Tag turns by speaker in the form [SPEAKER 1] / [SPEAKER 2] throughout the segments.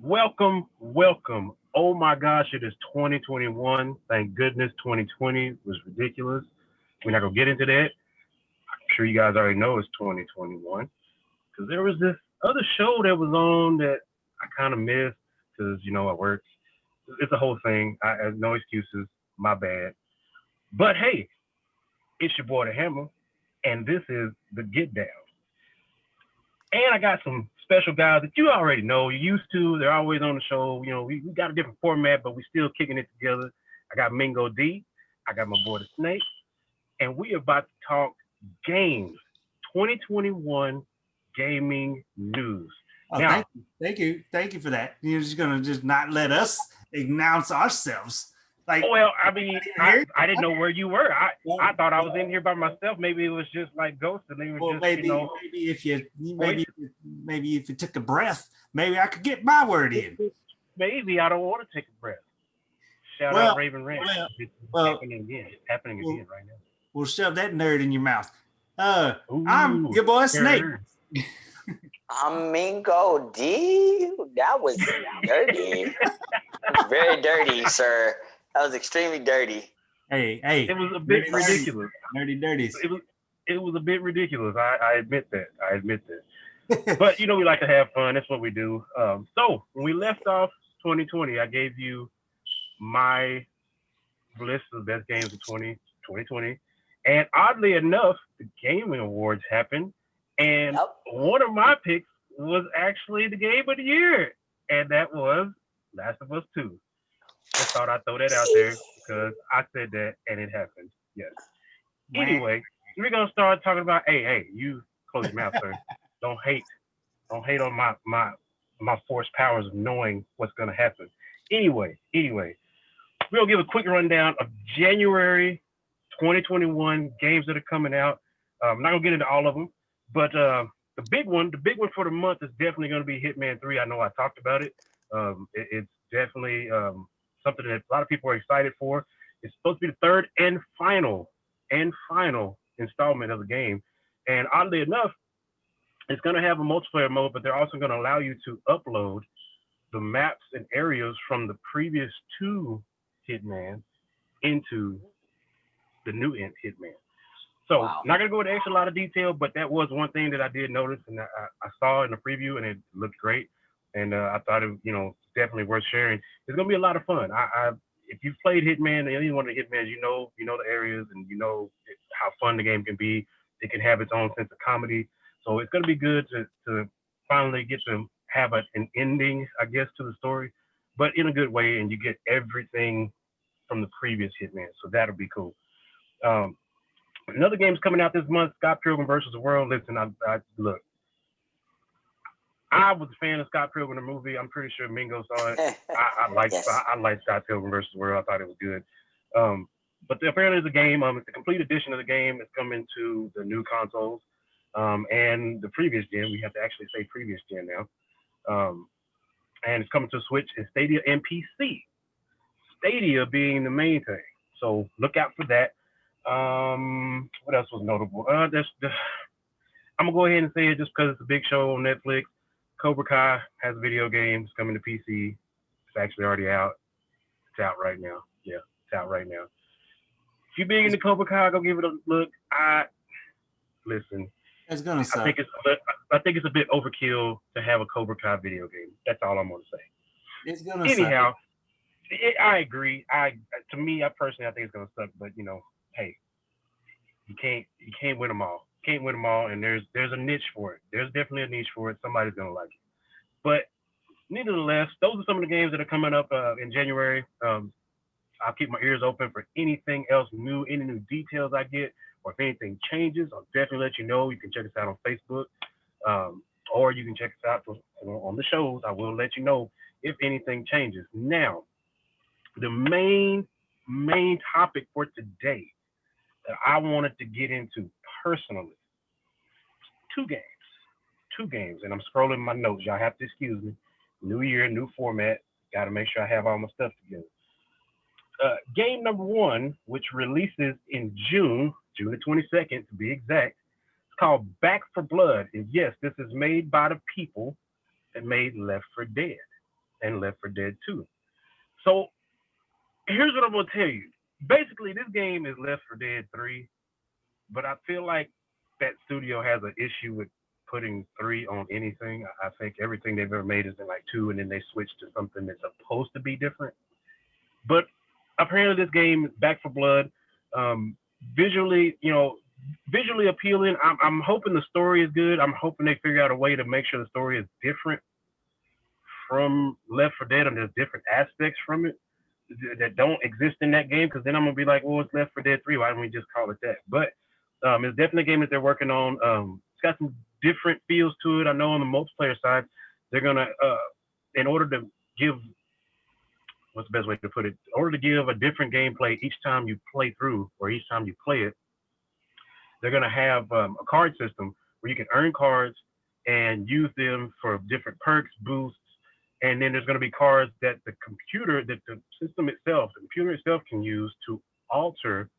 [SPEAKER 1] welcome. Oh my gosh, it is 2021. Thank goodness 2020 was ridiculous. We're not gonna get into that. I'm sure you guys already know it's 2021 because there was this other show that was on that I kind of missed because I work. It's a whole thing. I have no excuses. My bad. But hey, it's your boy the Hammer, and this is the Get Down. And I got some special guys that you already know, you're used to. They're always on the show. We got a different format, but we still kicking it together. I got Mingo D. I got my boy the Snake. And we about to talk games. 2021 gaming news.
[SPEAKER 2] Oh,
[SPEAKER 1] Now,
[SPEAKER 2] thank you for that. You're just gonna just not let us announce ourselves. Like,
[SPEAKER 1] well, I mean, I didn't know where you were. I thought I was in
[SPEAKER 2] well,
[SPEAKER 1] here by myself. Maybe it was just like ghosts, and they were
[SPEAKER 2] well,
[SPEAKER 1] just,
[SPEAKER 2] maybe if you
[SPEAKER 1] voices.
[SPEAKER 2] maybe if you took a breath, maybe I could get my word in.
[SPEAKER 1] Maybe I don't want to take a breath. Shout out
[SPEAKER 2] Well,
[SPEAKER 1] Raven Ranch.
[SPEAKER 2] well,
[SPEAKER 1] It's
[SPEAKER 2] well,
[SPEAKER 1] happening again. It's happening again right now.
[SPEAKER 2] we'll shove that nerd in your mouth. I'm
[SPEAKER 1] Ooh,
[SPEAKER 2] your boy Snake.
[SPEAKER 3] I'm Mingo D. That was dirty. Very dirty, sir. That was extremely dirty.
[SPEAKER 2] Hey,
[SPEAKER 1] it was a bit ridiculous.
[SPEAKER 2] Dirties.
[SPEAKER 1] It was a bit ridiculous. I admit that. But we like to have fun. That's what we do. So when we left off 2020, I gave you my list of best games of 2020. And oddly enough, the Gaming Awards happened. And
[SPEAKER 3] Yep.
[SPEAKER 1] one of my picks was actually the game of the year. And that was Last of Us 2. Just thought I'd throw that out there because I said that and it happened. Yes. Anyway, we're gonna start talking about hey, you close your mouth, sir. Don't hate. Don't hate on my force powers of knowing what's gonna happen. Anyway, we'll give a quick rundown of January 2021 games that are coming out. I'm not gonna get into all of them, but the big one for the month is definitely gonna be Hitman 3. I know I talked about it. It's definitely something that a lot of people are excited for. It's supposed to be the third and final installment of the game. And oddly enough, it's going to have a multiplayer mode, but they're also going to allow you to upload the maps and areas from the previous two Hitman into the new Hitman. So,
[SPEAKER 3] Wow.
[SPEAKER 1] not going to go into extra lot of detail, but that was one thing that I did notice, and I saw in the preview, and it looked great. And I thought it, definitely worth sharing. It's going to be a lot of fun. If you've played Hitman, any one of the Hitmans, you know the areas, and you know how fun the game can be. It can have its own sense of comedy. So it's going to be good to finally get to have an ending, I guess, to the story, but in a good way, and you get everything from the previous Hitman. So that'll be cool. Another game's coming out this month, Scott Pilgrim versus the World. Listen, I look. I was a fan of Scott Pilgrim the movie. I'm pretty sure Mingo saw it. I like
[SPEAKER 3] Yes.
[SPEAKER 1] Scott Pilgrim versus the World. I thought it was good. But apparently it's a game. It's a complete edition of the game. It's coming to the new consoles and the previous gen. We have to actually say previous gen now. And it's coming to Switch and Stadia and PC. Stadia being the main thing. So look out for that. What else was notable? I'm gonna go ahead and say it just because it's a big show on Netflix. Cobra Kai has video games coming to PC. It's actually already out. It's out right now. Yeah, it's out right now. If you're big into Cobra Kai, go give it a look. Listen.
[SPEAKER 2] It's gonna suck.
[SPEAKER 1] I think it's a bit overkill to have a Cobra Kai video game. That's all I'm gonna say.
[SPEAKER 2] It's gonna
[SPEAKER 1] Anyhow,
[SPEAKER 2] suck.
[SPEAKER 1] I agree. To me, I think it's gonna suck. But hey, you can't win them all. Can't win them all, and there's a niche for it. There's definitely a niche for it. Somebody's gonna like it. But nevertheless, those are some of the games that are coming up in January. I'll keep my ears open for anything else new, any new details I get, or if anything changes, I'll definitely let you know. You can check us out on Facebook, or you can check us out on the shows. I will let you know if anything changes. Now, the main topic for today that I wanted to get into personally, two games, and I'm scrolling my notes. Y'all have to excuse me. New year, new format. Got to make sure I have all my stuff together. Game number one, which releases in June the 22nd to be exact, it's called Back for Blood. And yes, this is made by the people that made Left 4 Dead and Left 4 Dead 2. So here's what I'm gonna tell you. Basically, this game is Left 4 Dead 3, but I feel like that studio has an issue with putting 3 on anything. I think everything they've ever made has been like 2, and then they switched to something that's supposed to be different. But apparently, this game is Back for Blood. Um, visually, visually appealing. I'm hoping the story is good. I'm hoping they figure out a way to make sure the story is different from Left 4 Dead, and there's different aspects from it that don't exist in that game. Because then I'm gonna be like, well, it's Left 4 Dead 3. Why don't we just call it that? But it's definitely a game that they're working on. It's got some different feels to it. I know on the multiplayer side, they're gonna, in order to give, what's the best way to put it? In order to give a different gameplay each time you play through or each time you play it, they're gonna have a card system where you can earn cards and use them for different perks, boosts, and then there's going to be cards that the system itself, the computer itself can use to alter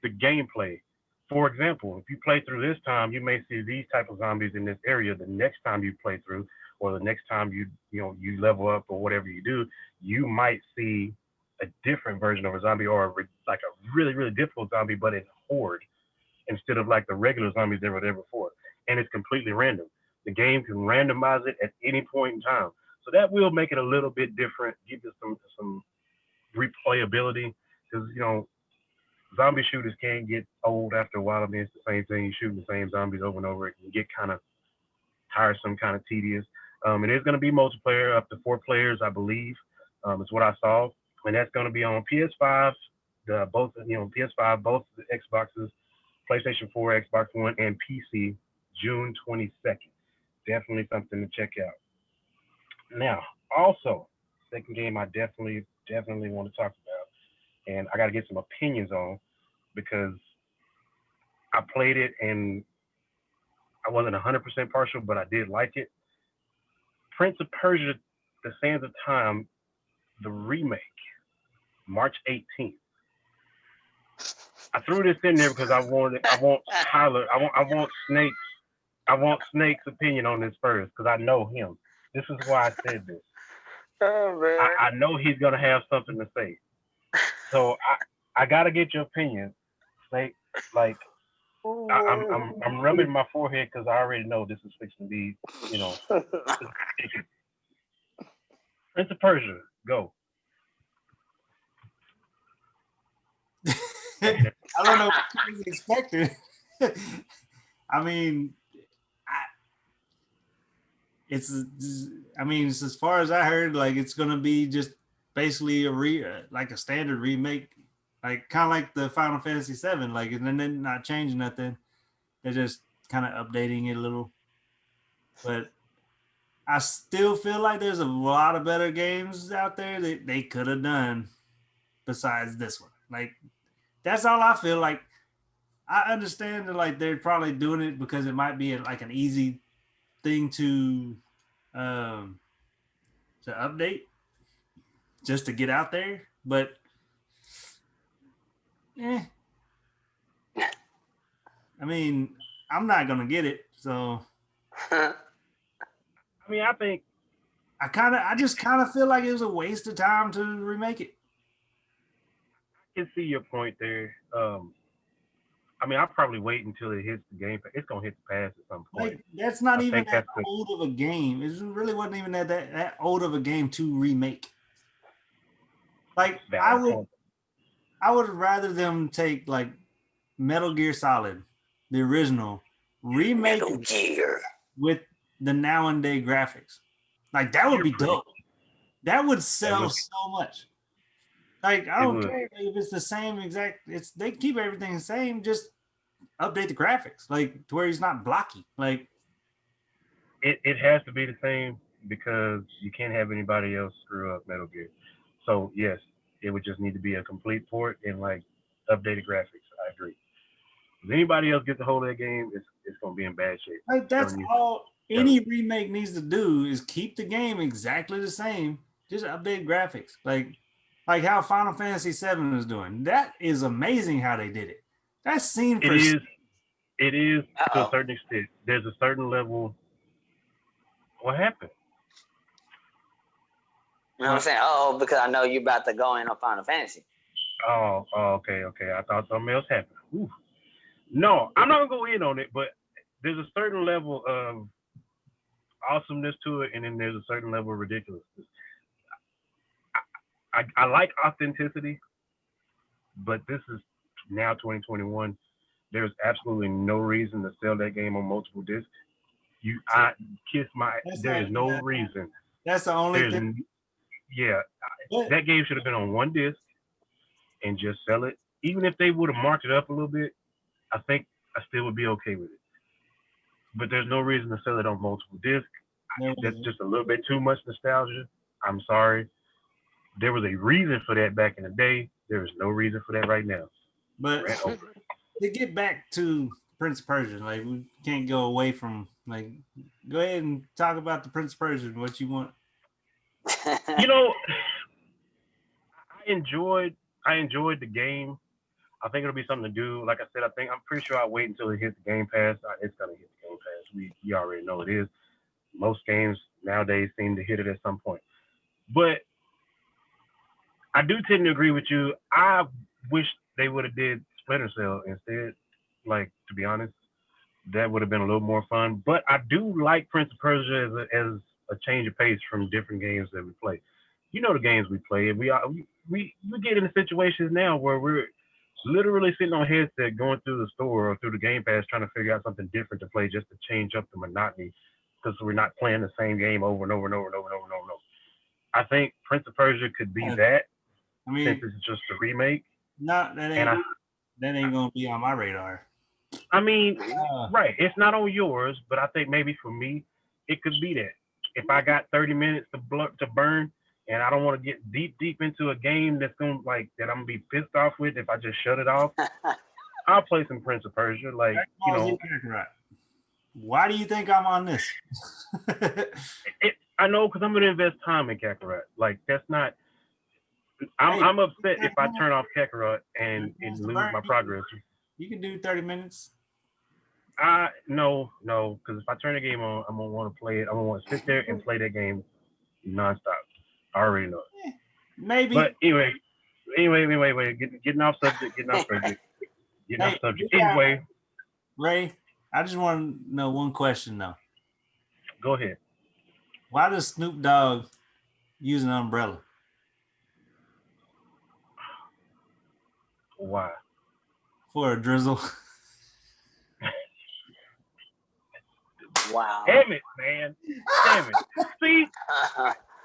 [SPEAKER 1] the gameplay. For example, if you play through this time, you may see these type of zombies in this area. The next time you play through, or the next time you level up or whatever you do, you might see a different version of a zombie or like a really really difficult zombie, but it's horde instead of like the regular zombies that were there before. And it's completely random. The game can randomize it at any point in time. So that will make it a little bit different, give it some replayability. Because, zombie shooters can get old after a while. I mean, it's the same thing. You're shooting the same zombies over and over. It can get kind of tiresome, kind of tedious. It is going to be multiplayer, up to 4 players, I believe. Is what I saw. And that's going to be on PS5, PS5, both the Xboxes, PlayStation 4, Xbox One, and PC, June 22nd. Definitely something to check out. Now, also, second game I definitely want to talk about, and I got to get some opinions on because I played it and I wasn't 100% partial, but I did like it. Prince of Persia: The Sands of Time, the remake, March 18th. I threw this in there because I want Tyler, I want Snake's, opinion on this first because I know him. This is why I said this.
[SPEAKER 3] Oh man.
[SPEAKER 1] I know he's gonna have something to say. So I gotta get your opinion. Like I'm rubbing my forehead because I already know this is fixing to be, Prince of Persia, go.
[SPEAKER 2] I don't know what was expected. I mean, it's as far as I heard, like it's gonna be just basically like a standard remake, like kind of like the Final Fantasy VII, like and then not changing nothing. They're just kind of updating it a little, but I still feel like there's a lot of better games out there that they could have done besides this one. Like that's all I feel like. I understand that like they're probably doing it because it might be like an easy thing um to update just to get out there, but I mean, I'm not gonna get it, so
[SPEAKER 1] I mean,
[SPEAKER 2] I just kind of feel like it was a waste of time to remake it.
[SPEAKER 1] I can see your point there. I mean, I'll probably wait until it hits the game. It's gonna hit the pass at some point.
[SPEAKER 2] Like that's not
[SPEAKER 1] I
[SPEAKER 2] even
[SPEAKER 1] think
[SPEAKER 2] that
[SPEAKER 1] that's
[SPEAKER 2] old of a game. It really wasn't even that old of a game to remake. Like
[SPEAKER 1] valid.
[SPEAKER 2] I would rather them take like Metal Gear Solid, the original, remake
[SPEAKER 3] Metal Gear
[SPEAKER 2] with the now and day graphics. Like that would be dope. That would sell so much. Like I don't care if it's the same exact. They keep everything the same. Just update the graphics, like to where he's not blocky. Like
[SPEAKER 1] it has to be the same because you can't have anybody else screw up Metal Gear. So yes, it would just need to be a complete port and like updated graphics. I agree. If anybody else gets a hold of that game, it's gonna be in bad shape.
[SPEAKER 2] Like that's all any remake needs to do is keep the game exactly the same, just update graphics. Like how Final Fantasy VII is doing. That is amazing how they did it. That scene for
[SPEAKER 1] it is to a certain extent. There's a certain level. What happened?
[SPEAKER 3] You know what I'm saying? Oh, because I know you about to go in on Final Fantasy.
[SPEAKER 1] Okay. I thought something else happened. Ooh. No, I'm not gonna go in on it, but there's a certain level of awesomeness to it, and then there's a certain level of ridiculousness. I like authenticity, but this is now 2021. There's absolutely no reason to sell that game on multiple discs. I kiss my. There is no reason.
[SPEAKER 2] That's the only thing.
[SPEAKER 1] Yeah, that game should have been on one disc and just sell it. Even if they would have marked it up a little bit, I think I still would be okay with it. But there's no reason to sell it on multiple discs. That's just a little bit too much nostalgia. I'm sorry. There was a reason for that back in the day. There is no reason for that right now.
[SPEAKER 2] But to get back to Prince of Persia, like we can't go away from like. Go ahead and talk about the Prince of Persia and what you want.
[SPEAKER 1] You know, I enjoyed the game. I think it'll be something to do. Like I said, I'm pretty sure I'll wait until it hits the Game Pass. It's gonna hit the Game Pass. We already know it is. Most games nowadays seem to hit it at some point. But I do tend to agree with you. I wish they would have did Splinter Cell instead. Like, to be honest, that would have been a little more fun. But I do like Prince of Persia as a change of pace from different games that we play. You know the games we play, and we get into situations now where we're literally sitting on a headset going through the store or through the Game Pass trying to figure out something different to play just to change up the monotony because we're not playing the same game over and over and over and over and over and over. I think Prince of Persia could be that. I mean, since it's just a remake.
[SPEAKER 2] No, that ain't gonna be on my radar.
[SPEAKER 1] I mean, right? It's not on yours, but I think maybe for me, it could be that. If I got 30 minutes to burn, and I don't want to get deep into a game that I'm gonna be pissed off with if I just shut it off, I'll play some Prince of Persia. Like, you know.
[SPEAKER 2] Why do you think I'm on this?
[SPEAKER 1] I know, because I'm gonna invest time in Kakarot. Like, that's not. I'm upset if I turn off Kakarot and lose my progress.
[SPEAKER 2] You can do 30 minutes.
[SPEAKER 1] No, because if I turn the game on, I'm gonna want to play it. I'm gonna want to sit there and play that game nonstop. I already know it.
[SPEAKER 2] Maybe.
[SPEAKER 1] But anyway, getting off subject. Anyway,
[SPEAKER 2] Ray, I just want to know one question though.
[SPEAKER 1] Go ahead.
[SPEAKER 2] Why does Snoop Dogg use an umbrella?
[SPEAKER 1] Why?
[SPEAKER 2] For a drizzle.
[SPEAKER 3] Wow.
[SPEAKER 1] Damn it, man. Damn it. See,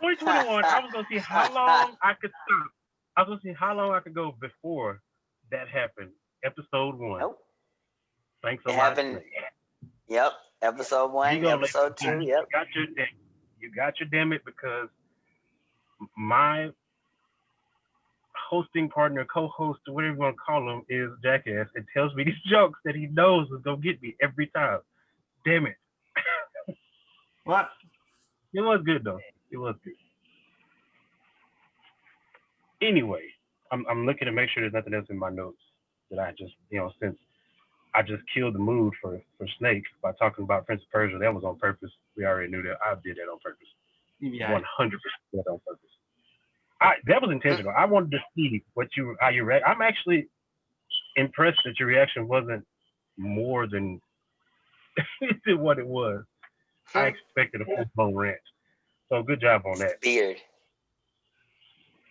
[SPEAKER 1] 2021, I was going to see how long I could stop. I was going to see how long I could go before that happened. Episode 1. Nope. Thanks a lot.
[SPEAKER 3] Yep. Episode 1, episode 2. Yep.
[SPEAKER 1] You got your damn it, because my hosting partner, co-host, or whatever you want to call him, is Jackass. It tells me these jokes that he knows is going to get me every time. Damn it.
[SPEAKER 2] What?
[SPEAKER 1] It was good, though. It was good. Anyway, I'm looking to make sure there's nothing else in my notes that I just, since I just killed the mood for Snake by talking about Prince of Persia. That was on purpose. We already knew that. I did that on purpose. Yeah. 100% on purpose. That was intentional. I wanted to see how you react. I'm actually impressed that your reaction wasn't more than what it was. I expected a full-blown rant. So good job on that.
[SPEAKER 3] Beard.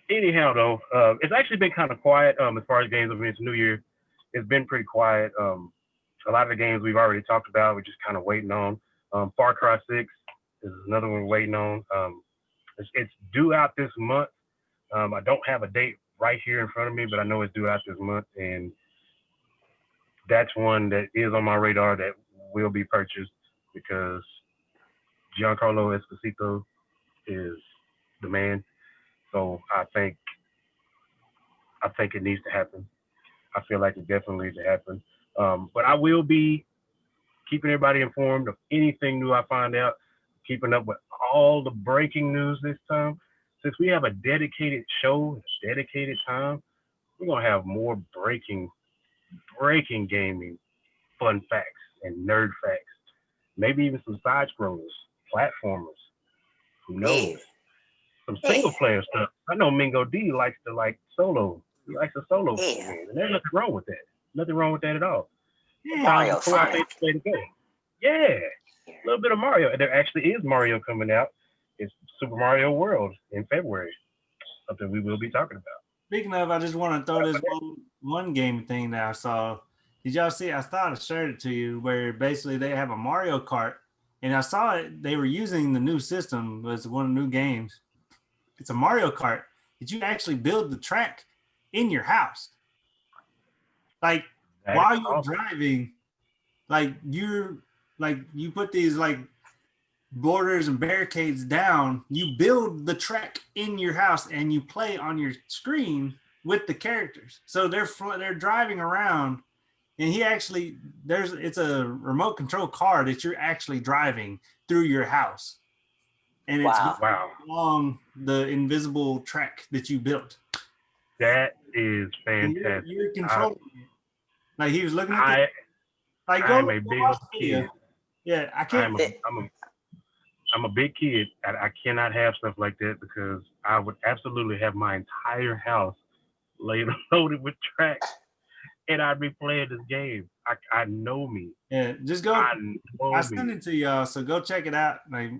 [SPEAKER 1] Anyhow, though, it's actually been kind of quiet as far as games. I mean, it's New Year. It's been pretty quiet. A lot of the games we've already talked about. We're just kind of waiting on. Far Cry 6 is another one we're waiting on. It's due out this month. I don't have a date right here in front of me, but I know it's due out this month, and that's one that is on my radar that will be purchased because Giancarlo Esposito is the man. So I think it needs to happen. I feel like it definitely needs to happen. But I will be keeping everybody informed of anything new I find out, keeping up with all the breaking news this time. Since we have a dedicated show, a dedicated time, we're going to have more breaking gaming fun facts and nerd facts. Maybe even some side scrollers, platformers. Who knows? some single player stuff. I know Mingo D likes to like solo. He likes a solo
[SPEAKER 3] Yeah.
[SPEAKER 1] game, and there's nothing wrong with that. Nothing wrong with that at all.
[SPEAKER 2] Yeah.
[SPEAKER 3] Mario
[SPEAKER 1] Before I say
[SPEAKER 3] Sonic.
[SPEAKER 1] the way to go. Yeah, a little bit of Mario. And there actually is Mario coming out. It's Super Mario World in February. Something we will be talking about.
[SPEAKER 2] Speaking of, I just want to throw this one game thing that I saw. Did y'all see? I thought I shared it to you, where basically they have a Mario Kart, and I saw it. They were using the new system. It's one of the new games. It's a Mario Kart that you actually build the track in your house, like
[SPEAKER 1] That
[SPEAKER 2] while
[SPEAKER 1] is
[SPEAKER 2] you're
[SPEAKER 1] awesome.
[SPEAKER 2] driving. You put these like borders and barricades down, you build the track in your house and you play on your screen with the characters. So they're driving around, and it's a remote control car that you're actually driving through your house, and it's
[SPEAKER 3] Wow.
[SPEAKER 2] along the invisible track that you built.
[SPEAKER 1] That is
[SPEAKER 2] And
[SPEAKER 1] fantastic.
[SPEAKER 2] you're controlling it. Like he was looking at
[SPEAKER 1] I I'm a big
[SPEAKER 2] watch the video.
[SPEAKER 1] kid.
[SPEAKER 2] Yeah, I can't.
[SPEAKER 1] I'm a big kid. I cannot have stuff like that because I would absolutely have my entire house loaded with tracks, and I'd be playing this game. I know me.
[SPEAKER 2] Yeah, just go.
[SPEAKER 1] I
[SPEAKER 2] sent it to y'all, so go check it out. Like,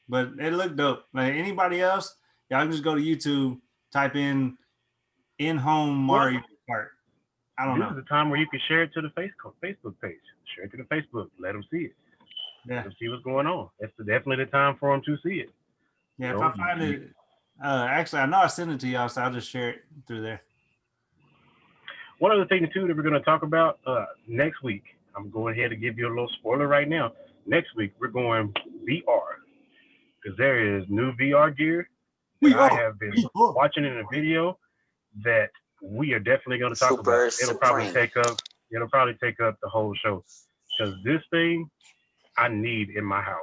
[SPEAKER 2] but it looked dope. Like anybody else, y'all can just go to YouTube, type in home Mario Kart. I don't know.
[SPEAKER 1] This is the time where you can share it to the Facebook page. Share it to the Facebook. Let them see it.
[SPEAKER 2] Yeah.
[SPEAKER 1] Let them see what's going on. That's definitely the time for them to see it.
[SPEAKER 2] Yeah, if I find it, actually, I know I sent it to y'all, so I'll just share it through there.
[SPEAKER 1] One other thing too that we're going to talk about next week. I'm going ahead to give you a little spoiler right now. Next week we're going VR because there is new VR gear. I have been watching in a video that we are definitely going to talk about. It'll probably take up the whole show because this thing I need in my house,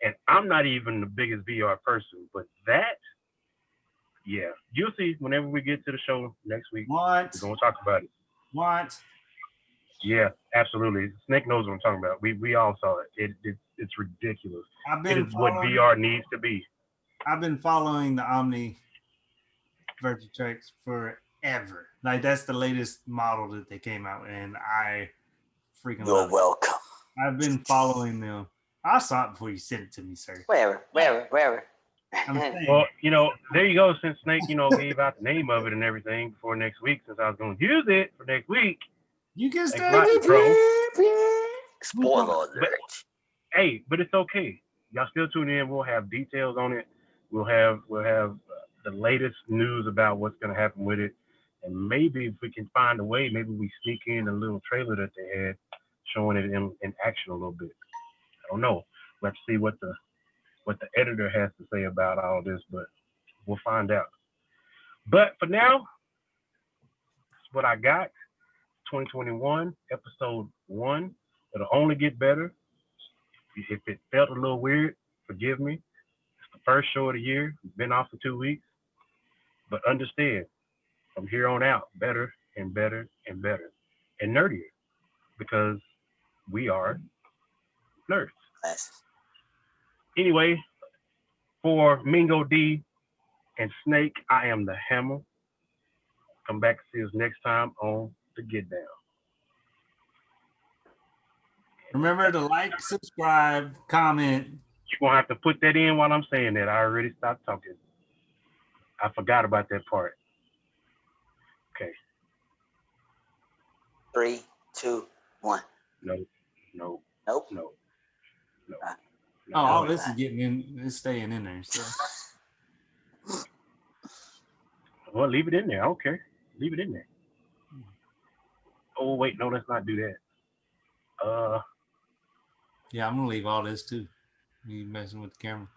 [SPEAKER 1] and I'm not even the biggest VR person, but that, yeah, you'll see whenever we get to the show next week. We're going to talk about it. Yeah, absolutely. Snake knows what I'm talking about. We all saw it. It's ridiculous. It is what VR needs to be.
[SPEAKER 2] I've been following the Omni virtual tracks forever. Like that's the latest model that they came out, and I freaking love it.
[SPEAKER 3] You're welcome.
[SPEAKER 2] I've been following them. I saw it before you sent it to me, sir.
[SPEAKER 3] Wherever.
[SPEAKER 1] Well, there you go. Since Snake, gave out the name of it and everything before next week, since I was going to use it for next week.
[SPEAKER 2] You can stay.
[SPEAKER 3] Spoiler alert.
[SPEAKER 1] But it's okay. Y'all still tune in. We'll have details on it. We'll have the latest news about what's going to happen with it, and maybe if we can find a way, maybe we sneak in a little trailer that they had showing it in action a little bit. I don't know. We'll have to see what the editor has to say about all this, but we'll find out. But for now, that's what I got. 2021, episode 1. It'll only get better. If it felt a little weird, forgive me. It's the first show of the year. We've been off for 2 weeks. But understand, from here on out, better and better and better. And nerdier. Because we are nerds. Anyway, for Mingo D and Snake, I am the Hammer. Come back and see us next time on The Get Down.
[SPEAKER 2] Remember to like, subscribe, comment.
[SPEAKER 1] You're going to have to put that in while I'm saying that. I already stopped talking. I forgot about that part. Okay.
[SPEAKER 3] 3, 2, 1.
[SPEAKER 1] No.
[SPEAKER 2] Oh, this is getting in. It's staying in there. So.
[SPEAKER 1] Well, leave it in there. I don't care. Leave it in there. Oh, wait. No, let's not do that.
[SPEAKER 2] Yeah, I'm going to leave all this too. You messing with the camera.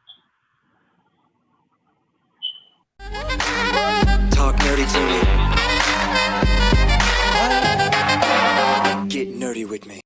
[SPEAKER 4] Talk nerdy to me. Get nerdy with me.